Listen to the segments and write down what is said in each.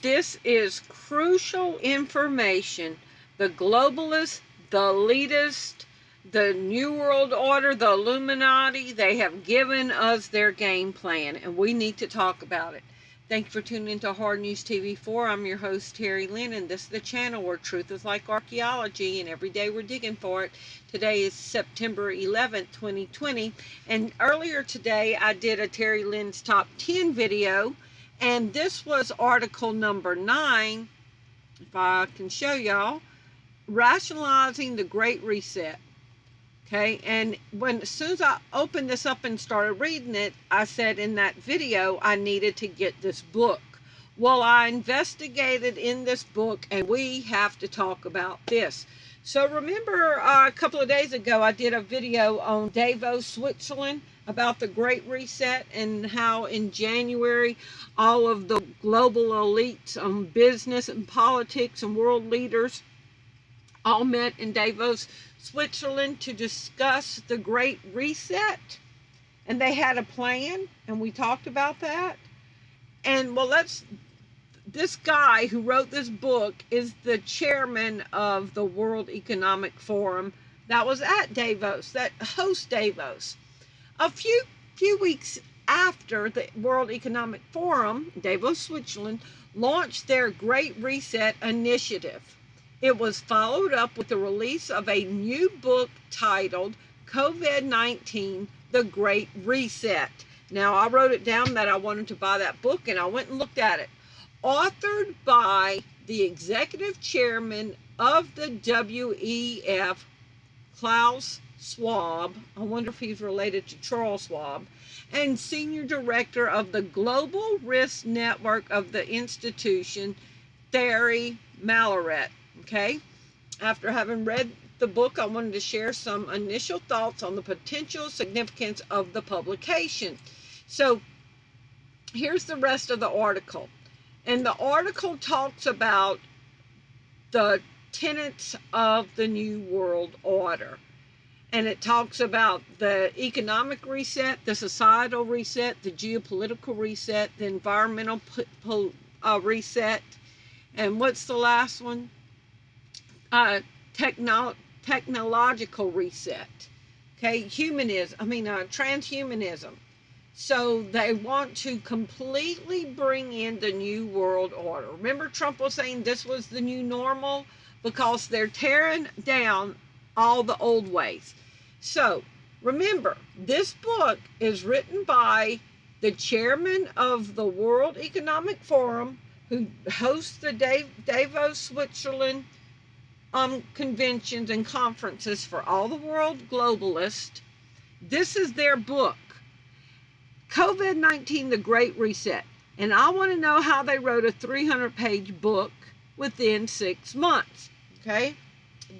This is crucial information. The globalists, the elitists, the New World Order, the Illuminati, they have given us their game plan, and we need to talk about it. Thank you for tuning into Hard News TV4. I'm your host, Terry Lynn, and this is the channel where truth is like archaeology, and every day we're digging for it. Today is September 11th, 2020, and earlier today I did a Terry Lynn's Top 10 video, and this was article number 9, if I can show y'all, Rationalizing the Great Reset. Okay, and as soon as I opened this up and started reading it, I said in that video I needed to get this book. Well, I investigated in this book, and we have to talk about this. So remember a couple of days ago I did a video on Davos, Switzerland, about the Great Reset and how in January all of the global elites on business and politics and world leaders all met in Davos, Switzerland to discuss the Great Reset, and they had a plan, and we talked about that. And well, this guy who wrote this book is the chairman of the World Economic Forum that was at Davos, that hosts Davos. A few weeks after the World Economic Forum, Davos, Switzerland, launched their Great Reset initiative. It was followed up with the release of a new book titled COVID-19, The Great Reset. Now, I wrote it down that I wanted to buy that book, and I went and looked at it. Authored by the executive chairman of the WEF, Klaus Schwab, I wonder if he's related to Charles Schwab, and senior director of the Global Risk Network of the institution, Thierry Malaret. Okay, after having read the book, I wanted to share some initial thoughts on the potential significance of the publication. So here's the rest of the article. And the article talks about the tenets of the New World Order. And it talks about the economic reset, the societal reset, the geopolitical reset, the environmental reset, and what's the last one? Technological reset. Okay, transhumanism. So they want to completely bring in the New World Order. Remember, Trump was saying this was the new normal because they're tearing down all the old ways. So remember, this book is written by the chairman of the World Economic Forum, who hosts the Davos, Switzerland conventions and conferences for all the world globalists. This is their book, COVID-19, The Great Reset. And I want to know how they wrote a 300-page book within 6 months. Okay?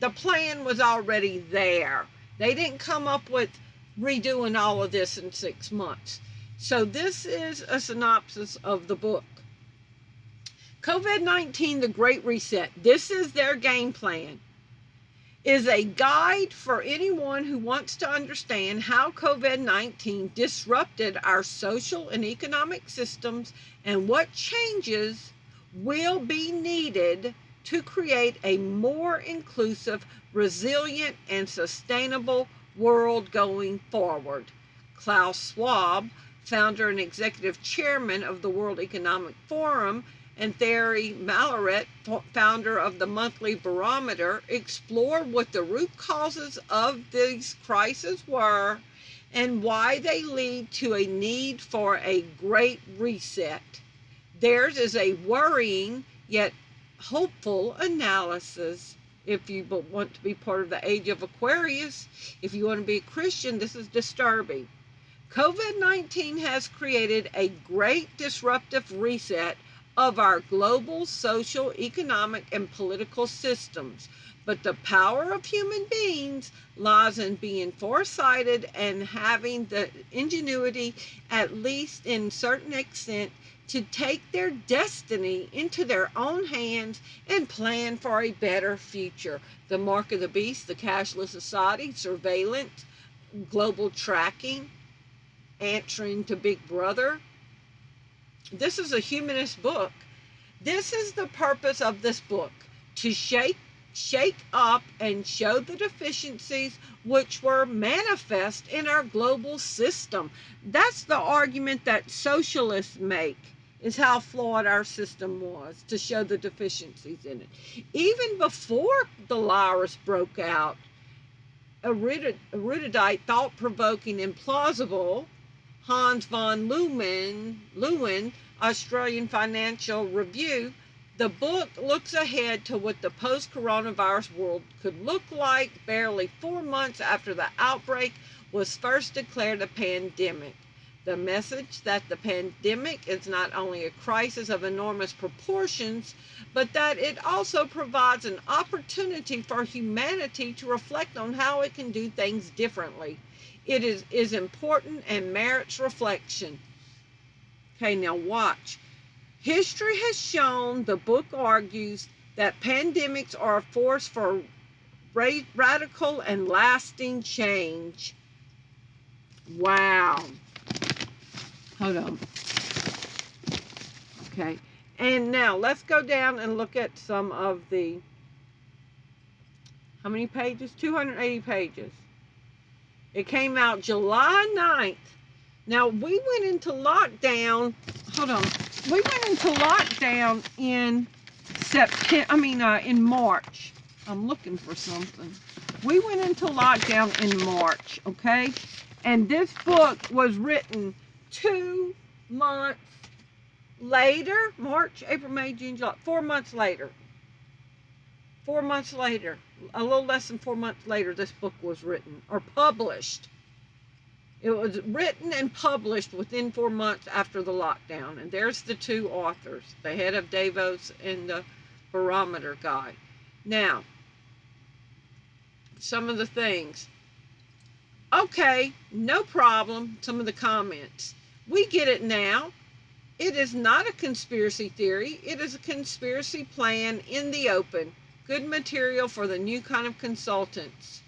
The plan was already there. They didn't come up with redoing all of this in 6 months. So this is a synopsis of the book. COVID-19, The Great Reset, this is their game plan, is a guide for anyone who wants to understand how COVID-19 disrupted our social and economic systems and what changes will be needed to create a more inclusive, resilient, and sustainable world going forward. Klaus Schwab, founder and executive chairman of the World Economic Forum, and Thierry Malaret, founder of the Monthly Barometer, explore what the root causes of these crises were and why they lead to a need for a great reset. Theirs is a worrying yet hopeful analysis. If you want to be part of the age of Aquarius, if you want to be a Christian, this is disturbing. COVID-19 has created a great disruptive reset of our global social, economic, and political systems. But the power of human beings lies in being foresighted and having the ingenuity, at least in certain extent, to take their destiny into their own hands and plan for a better future. The mark of the beast, the cashless society, surveillance, global tracking, answering to Big Brother. This is a humanist book. This is the purpose of this book, to shake up and show the deficiencies which were manifest in our global system. That's the argument that socialists make, is how flawed our system was, to show the deficiencies in it. Even before the virus broke out, erudite, thought-provoking, and plausible Hans von Leeuwen, Australian Financial Review, the book looks ahead to what the post-coronavirus world could look like barely 4 months after the outbreak was first declared a pandemic. The message that the pandemic is not only a crisis of enormous proportions, but that it also provides an opportunity for humanity to reflect on how it can do things differently. It is important and merits reflection. Okay, now watch. History has shown, the book argues, that pandemics are a force for radical and lasting change. Wow. Hold on. Okay, and now let's go down and look at some of the, how many pages? 280 pages. It came out July 9th. Now, we went into lockdown, hold on, we went into lockdown in in March. I'm looking for something. We went into lockdown in March, okay? And this book was written 2 months later, March, April, May, June, July, 4 months later. 4 months later, a little less than 4 months later, this book was written or published. It was written and published within 4 months after the lockdown. And there's the two authors, the head of DAVOS and the barometer guy. Now, some of the things. Okay, no problem. Some of the comments. We get it now. It is not a conspiracy theory. It is a conspiracy plan in the open. Good material for the new kind of consultants.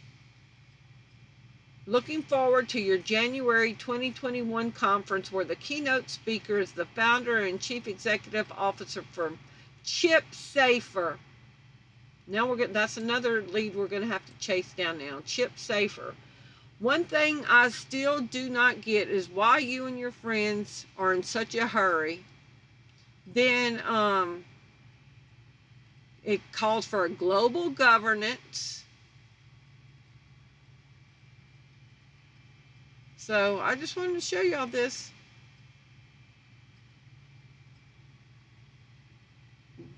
Looking forward to your January 2021 conference, where the keynote speaker is the founder and chief executive officer from Chip Safer. Now that's another lead we're going to have to chase down now. Chip Safer. One thing I still do not get is why you and your friends are in such a hurry. Then it calls for a global governance. So I just wanted to show you all this.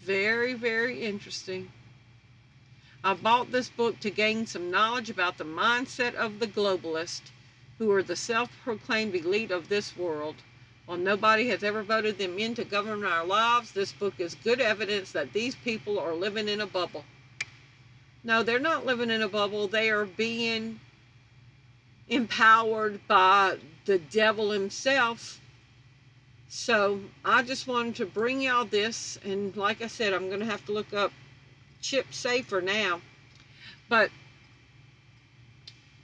Very, very interesting. I bought this book to gain some knowledge about the mindset of the globalists, who are the self-proclaimed elite of this world. While nobody has ever voted them in to govern our lives, this book is good evidence that these people are living in a bubble. No, they're not living in a bubble. They are being empowered by the devil himself. So I just wanted to bring y'all this, and like I said, I'm going to have to look up Chip Safer now. But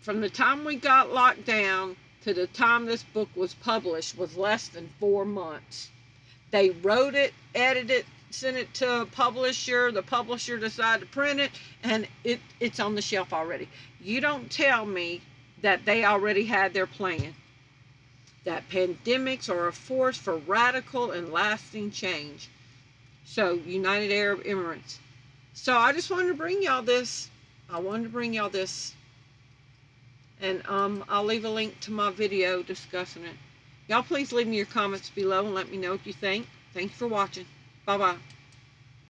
from the time we got locked down to the time this book was published was less than 4 months. They wrote it, edited it, sent it to a publisher. The publisher decided to print it, and it's on the shelf already. You don't tell me that they already had their plan. That pandemics are a force for radical and lasting change. So, United Arab Emirates. So, I just wanted to bring y'all this. And I'll leave a link to my video discussing it. Y'all please leave me your comments below and let me know what you think. Thank you for watching. Bye-bye.